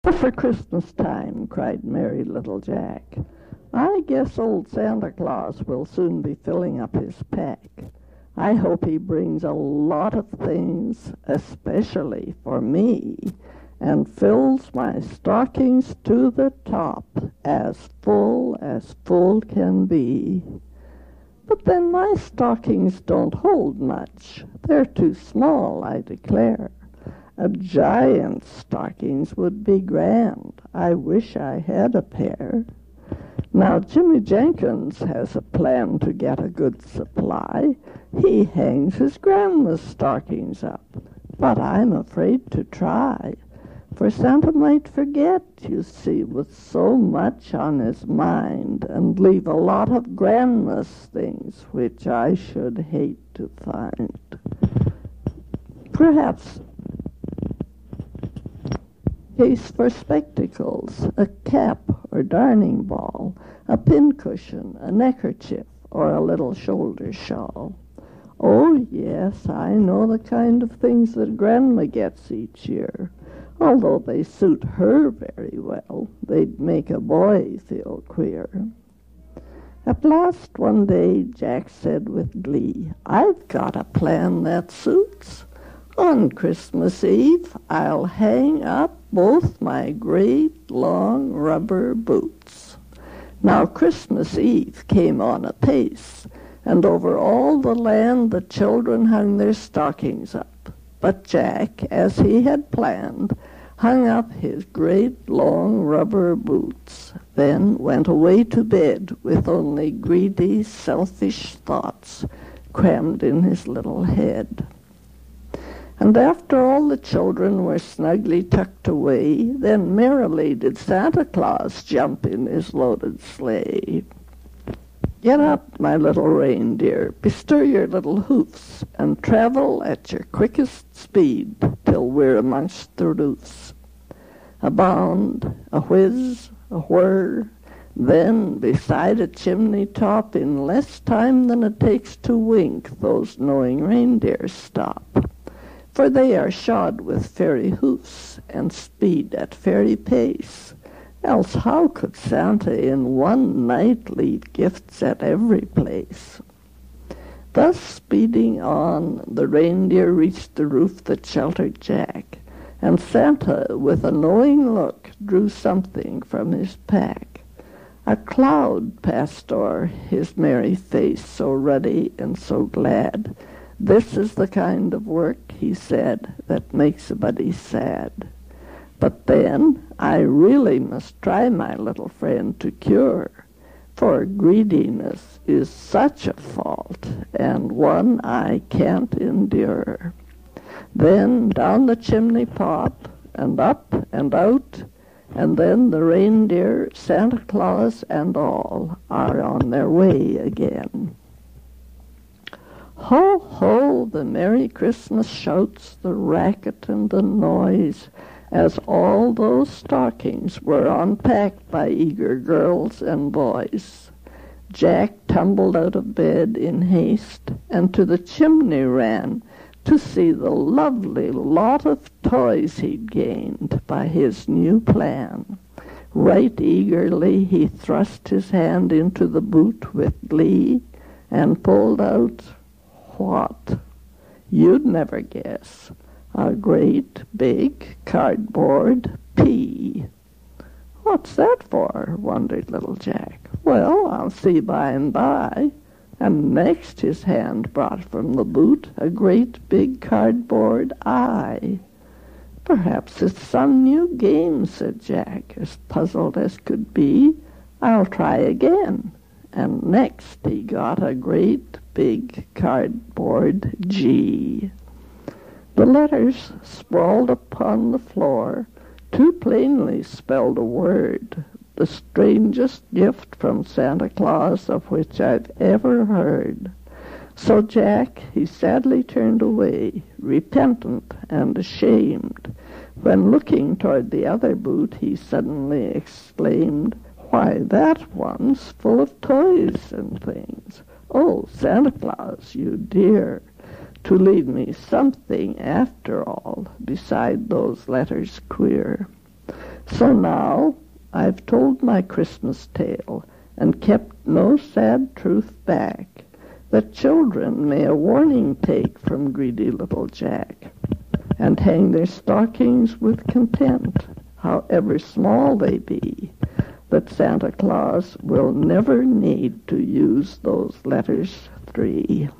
For Christmas time, cried merry little Jack. I guess old Santa Claus will soon be filling up his pack. I hope he brings a lot of things, especially for me, and fills my stockings to the top, as full can be. But then my stockings don't hold much. They're too small, I declare. A giant's stockings would be grand. I wish I had a pair. Now Jimmy Jenkins has a plan to get a good supply. He hangs his grandma's stockings up, but I'm afraid to try. For Santa might forget, you see, with so much on his mind, and leave a lot of grandma's things, which I should hate to find. Perhaps case for spectacles, a cap or darning ball, a pincushion, a neckerchief, or a little shoulder shawl. Oh, yes, I know the kind of things that Grandma gets each year. Although they suit her very well, they'd make a boy feel queer. At last one day Jack said with glee, I've got a plan that suits. On Christmas Eve, I'll hang up both my great long rubber boots. Now Christmas Eve came on apace, and over all the land the children hung their stockings up. But Jack, as he had planned, hung up his great long rubber boots, then went away to bed with only greedy, selfish thoughts crammed in his little head. And after all the children were snugly tucked away, then merrily did Santa Claus jump in his loaded sleigh. Get up, my little reindeer, bestir your little hoofs, and travel at your quickest speed till we're amongst the roofs. A bound, a whiz, a whir, then beside a chimney top in less time than it takes to wink, those knowing reindeer stop. For they are shod with fairy hoofs and speed at fairy pace. Else how could Santa in one night leave gifts at every place? Thus speeding on, the reindeer reached the roof that sheltered Jack, and Santa, with a knowing look, drew something from his pack. A cloud passed o'er his merry face, so ruddy and so glad. This is the kind of work, he said, that makes a buddy sad. But then I really must try, my little friend, to cure, for greediness is such a fault, and one I can't endure. Then down the chimney pop, and up and out, and then the reindeer, Santa Claus, and all are on their way again. Ho, ho, the Merry Christmas shouts, the racket and the noise, as all those stockings were unpacked by eager girls and boys. Jack tumbled out of bed in haste, and to the chimney ran to see the lovely lot of toys he'd gained by his new plan. Right eagerly he thrust his hand into the boot with glee, and pulled out what? You'd never guess. A great big cardboard pea. What's that for? Wondered little Jack. Well, I'll see by and by. And next his hand brought from the boot a great big cardboard eye. Perhaps it's some new game, said Jack, as puzzled as could be. I'll try again. And next he got a great big cardboard G. The letters sprawled upon the floor too plainly spelled a word, the strangest gift from Santa Claus of which I've ever heard. So Jack, he sadly turned away, repentant and ashamed, when looking toward the other boot he suddenly exclaimed, Why, that one's full of toys and things. Oh, Santa Claus, you dear, to leave me something after all, beside those letters queer. So now I've told my Christmas tale and kept no sad truth back, that children may a warning take from greedy little Jack, and hang their stockings with content, however small they be, that Santa Claus will never need to use those letters 3.